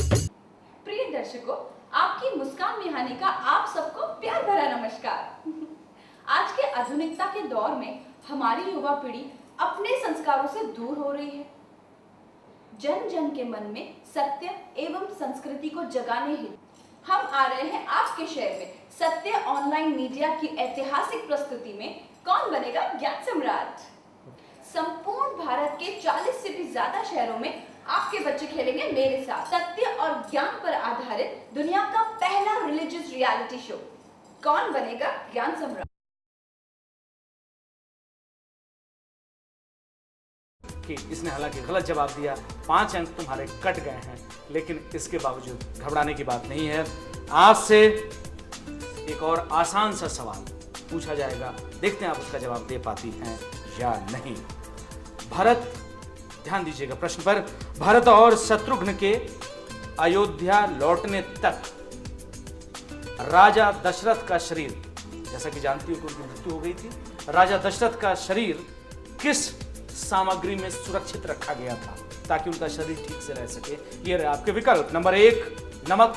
प्रिय दर्शकों, आपकी मुस्कान मिहानी का आप सबको प्यार भरा नमस्कार। आज के आधुनिकता के दौर में हमारी युवा पीढ़ी अपने संस्कारों से दूर हो रही है। जन जन के मन में सत्य एवं संस्कृति को जगाने हेतु हम आ रहे हैं आपके शहर में सत्य ऑनलाइन मीडिया की ऐतिहासिक प्रस्तुति में कौन बनेगा ज्ञान सम्राट। संपूर्ण भारत के 40 से भी ज्यादा शहरों में आपके बच्चे खेलेंगे मेरे साथ सत्य और ज्ञान पर आधारित दुनिया का पहला रिलीजियस रियलिटी शो कौन बनेगा ज्ञान सम्राट। कि इसने हालांकि गलत जवाब दिया, 5 अंक तुम्हारे कट गए हैं, लेकिन इसके बावजूद घबराने की बात नहीं है। आपसे एक और आसान सा सवाल पूछा जाएगा, देखते हैं आप उसका जवाब दे पाती हैं या नहीं। भरत, ध्यान दीजिएगा प्रश्न पर, भरत और शत्रुघ्न के अयोध्या लौटने तक राजा दशरथ का शरीर, जैसा कि जानती हो कि उनकी मृत्यु हो गई थी, राजा दशरथ का शरीर किस सामग्री में सुरक्षित रखा गया था ताकि उनका शरीर ठीक से रह सके। ये रहे आपके विकल्प, नंबर 1 नमक,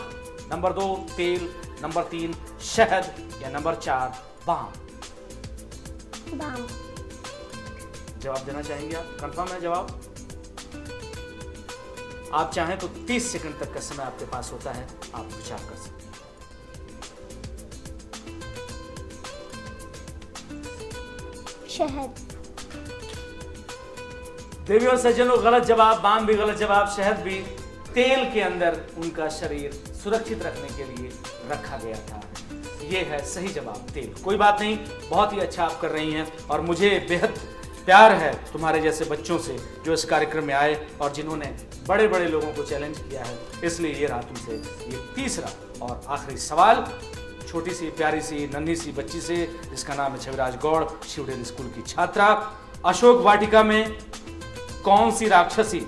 नंबर 2 तेल, नंबर 3 शहद या नंबर 4 बाम। जवाब देना चाहेंगे आप? कंफर्म है जवाब? आप चाहें तो 30 सेकंड तक का समय आपके पास होता है, आप विचार कर सकते हैं। शहद। देवी और सज्जनों, गलत जवाब, बाम भी गलत जवाब, शहद भी। तेल के अंदर उनका शरीर सुरक्षित रखने के लिए रखा गया था। यह है सही जवाब, तेल। कोई बात नहीं, बहुत ही अच्छा आप कर रही हैं और मुझे बेहद प्यार है तुम्हारे जैसे बच्चों से जो इस कार्यक्रम में आए और जिन्होंने बड़े बड़े लोगों को चैलेंज किया है। इसलिए ये रहा तुमसे ये तीसरा और आखिरी सवाल। छोटी सी प्यारी सी नन्ही सी बच्ची से, जिसका नाम है छविराज गौड़, शिवडेल स्कूल की छात्रा। अशोक वाटिका में कौन सी राक्षसी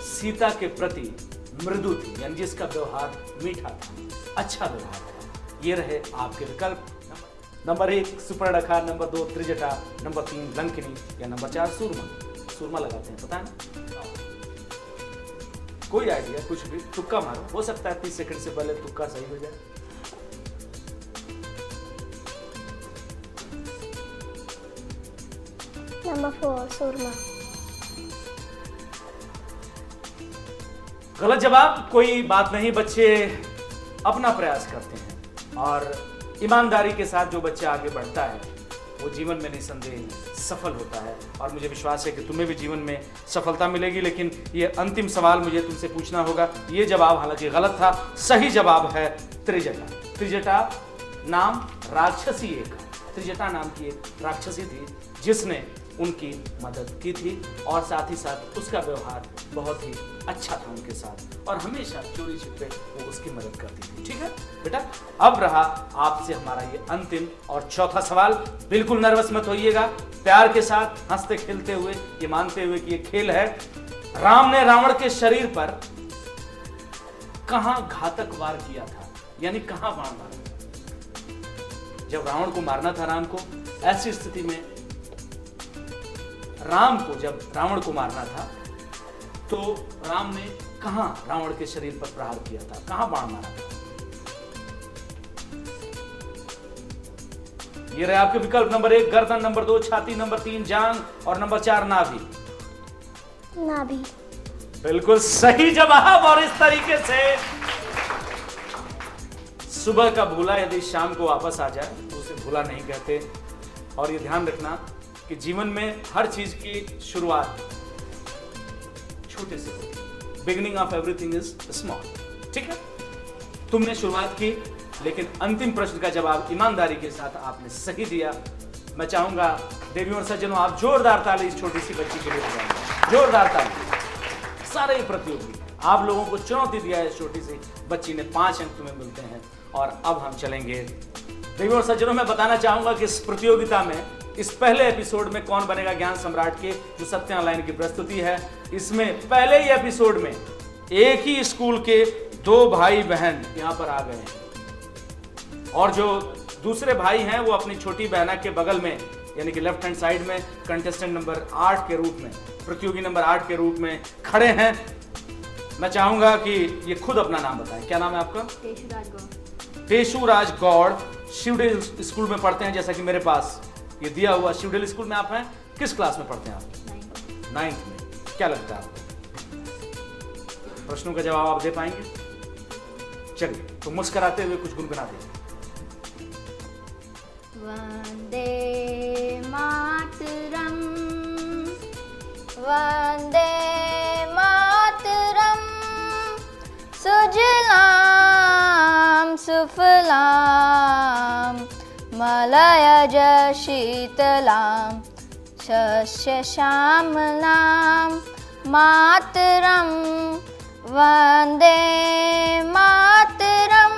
सीता के प्रति मृदु थी, यानी जिसका व्यवहार मीठा था, अच्छा व्यवहार था? ये रहे आपके विकल्प, number 1 Surpanakha, number 2 Trijata, number 3 Lankini या नंबर 4 सूरमा। सूरमा लगाते हैं, पता है ना? कोई आइडिया? कुछ भी तुक्का मारो, हो सकता है 30 सेकंड से पहले तुक्का सही हो जाए। नंबर 4 सूरमा। गलत जवाब। कोई बात नहीं, बच्चे अपना प्रयास करते हैं और ईमानदारी के साथ जो बच्चा आगे बढ़ता है वो जीवन में निसंदेह सफल होता है और मुझे विश्वास है कि तुम्हें भी जीवन में सफलता मिलेगी। लेकिन ये अंतिम सवाल मुझे तुमसे पूछना होगा। ये जवाब हालांकि गलत था, सही जवाब है त्रिजटा। त्रिजटा नाम राक्षसी, एक त्रिजटा नाम की एक राक्षसी थी जिसने उनकी मदद की थी और साथ ही साथ उसका व्यवहार बहुत ही अच्छा था उनके साथ और हमेशा चोरी छिपे वो उसकी मदद करती थी। ठीक है बेटा, अब रहा आपसे हमारा ये अंतिम और चौथा सवाल। बिल्कुल नर्वस मत होइएगा, प्यार के साथ हंसते खेलते हुए, ये मानते हुए कि ये खेल है। राम ने रावण के शरीर पर कहां घातक वार किया था, यानी कहां बाण मारा? जब रावण को मारना था राम को, ऐसी स्थिति में राम को जब रावण को मारना था तो राम ने कहां रावण के शरीर पर प्रहार किया था, कहां बाण मारा था? ये रहे आपके विकल्प, नंबर 1 गर्दन, नंबर 2 छाती, नंबर 3 जांग और नंबर 4 नाभि। नाभि। बिल्कुल सही जवाब। और इस तरीके से सुबह का भूला यदि शाम को वापस आ जाए तो उसे भूला नहीं कहते। और ये ध्यान रखना कि जीवन में हर चीज की शुरुआत छोटे से होती है। Beginning of everything is small. ठीक है, तुमने शुरुआत की लेकिन अंतिम प्रश्न का जवाब ईमानदारी के साथ आपने सही दिया। मैं चाहूंगा देवियों और सज्जनों, आप जोरदार ताली इस छोटी सी बच्ची के लिए बजाएंगे। जोरदार ताली। सारे प्रतियोगी, आप लोगों को चुनौती दिया है, इस छोटी सी बच्ची ने 5 अंक तुम्हें मिलते हैं। और अब हम चलेंगे देवियों और सज्जनों, मैं बताना चाहूंगा कि इस प्रतियोगिता में, इस पहले एपिसोड में कौन बनेगा ज्ञान सम्राट के जो सत्य ऑनलाइन की प्रस्तुति है, इसमें पहले ही एपिसोड में एक ही स्कूल के 2 भाई बहन यहां पर आ गए हैं और जो दूसरे भाई हैं वो अपनी छोटी बहना के बगल में, यानी कि लेफ्ट हैंड साइड में कंटेस्टेंट नंबर 8 के रूप में, प्रतियोगी नंबर 8 के रूप में खड़े हैं। मैं चाहूंगा कि ये खुद अपना नाम बताएं। क्या नाम है आपका? पेशुराज गौड़। पेशुराज गौड़ शिवडेल स्कूल में पढ़ते हैं, जैसा कि मेरे पास ये दिया हुआ। शिवडेल स्कूल में आप हैं, किस क्लास में पढ़ते हैं आप? 9th में। क्या लगता है आपको प्रश्नों का जवाब आप दे पाएंगे? चलिए, तो मुस्कुराते हुए कुछ गुनगुना दीजिए। वंदे मातरम, वंदे मातरम, सुजलाम सुफलाम मलयज शीतलाम शस्य श्यामलाम मातरम वंदे मातरम।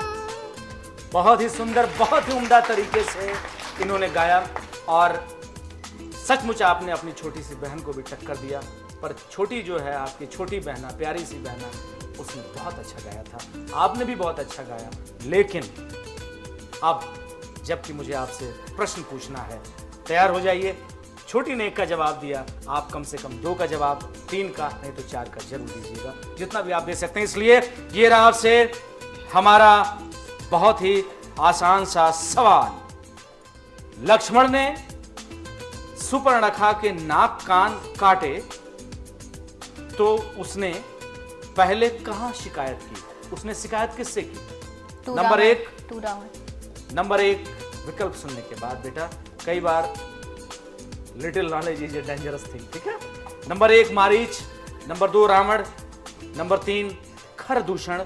बहुत ही सुंदर, बहुत ही उम्दा तरीके से इन्होंने गाया और सचमुच आपने अपनी छोटी सी बहन को भी टक्कर दिया। पर छोटी जो है आपकी छोटी बहना, प्यारी सी बहना, उसने बहुत अच्छा गाया था। आपने भी बहुत अच्छा गाया। लेकिन अब जबकि मुझे आपसे प्रश्न पूछना है, तैयार हो जाइए। छोटी ने 1 का जवाब दिया, आप कम से कम 2 का जवाब, 3 का नहीं तो 4 का जरूर दीजिएगा, जितना भी आप दे सकते हैं। इसलिए ये रहा आपसे हमारा बहुत ही आसान सा सवाल। लक्ष्मण ने सुपर्णखा के नाक कान काटे तो उसने पहले कहां शिकायत की? उसने शिकायत किससे की? नंबर 1 विकल्प सुनने के बाद बेटा, कई बार little knowledge is a dangerous thing, ठीक है? Number 1 Maricha, number 2 Ravana, number 3 Khardushan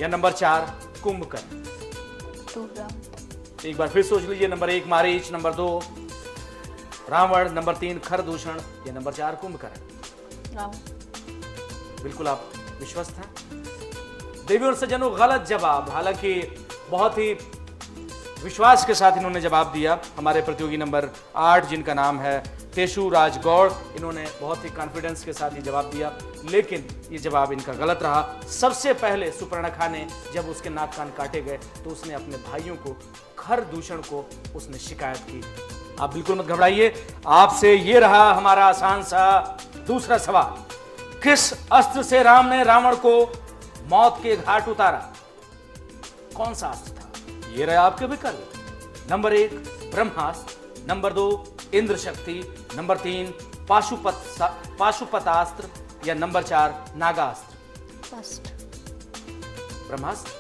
या नंबर 4 कुंभकर्ण। एक बार फिर सोच लीजिए। Number 1 Maricha, number 2 Ravana, number 3 Khardushan या नंबर 4 कुंभकर्ण। बिल्कुल आप विश्वस्त हैं? देवी और सज्जनों, गलत जवाब। हालांकि बहुत ही विश्वास के साथ इन्होंने जवाब दिया। हमारे प्रतियोगी नंबर 8 जिनका नाम है पेशुराज गौड़, इन्होंने बहुत ही कॉन्फिडेंस के साथ ये जवाब दिया, लेकिन ये जवाब इनका गलत रहा। सबसे पहले सुपर्णखा ने जब उसके नाक कान काटे गए तो उसने अपने भाइयों को, खरदूषण को उसने शिकायत की। आप बिल्कुल मत घबराइए। आपसे ये रहा हमारा आसान सा दूसरा सवाल। किस अस्त्र से राम ने रावण को मौत के घाट उतारा? कौन सा अस्त्र था? ये रहे आपके विकल्प। नंबर 1 ब्रह्मास्त्र, नंबर 2 इंद्र शक्ति, नंबर 3 पाशुपतास्त्र या नंबर 4 नागास्त्र। ब्रह्मास्त्र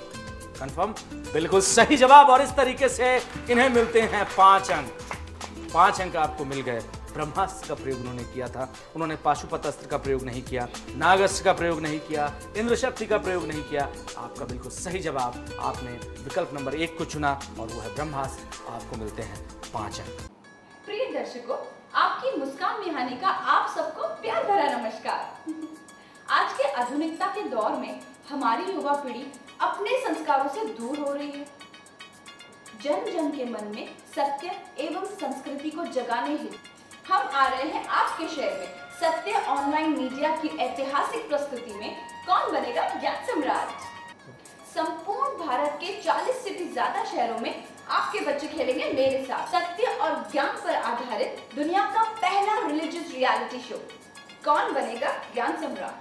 कंफर्म? बिल्कुल सही जवाब। और इस तरीके से इन्हें मिलते हैं 5 अंक। 5 अंक आपको मिल गए। ब्रह्मास्त्र का प्रयोग उन्होंने किया था, उन्होंने पाशुपतास्त्र का प्रयोग नहीं किया, नागास्त्र का प्रयोग नहीं किया, इंद्र शक्ति का प्रयोग नहीं किया। आपका बिल्कुल सही जवाब, आपने विकल्प नंबर 1 को चुना और वो है ब्रह्मास्त्र। आपको मिलते हैं 5 अंक। प्रिय दर्शकों, आपकी मुस्कान मिहानी का आप सबको प्यार भरा नमस्कार। आज के आधुनिकता के दौर में हमारी युवा पीढ़ी अपने संस्कारों से दूर हो रही है। जन जन के मन में सत्य एवं संस्कृति को जगाने हेतु हम आ रहे हैं आपके शहर में सत्य ऑनलाइन मीडिया की ऐतिहासिक प्रस्तुति में कौन बनेगा ज्ञान सम्राट। संपूर्ण भारत के 40 से भी ज्यादा शहरों में आपके बच्चे खेलेंगे मेरे साथ सत्य और ज्ञान पर आधारित दुनिया का पहला रिलीजियस रियलिटी शो कौन बनेगा ज्ञान सम्राट।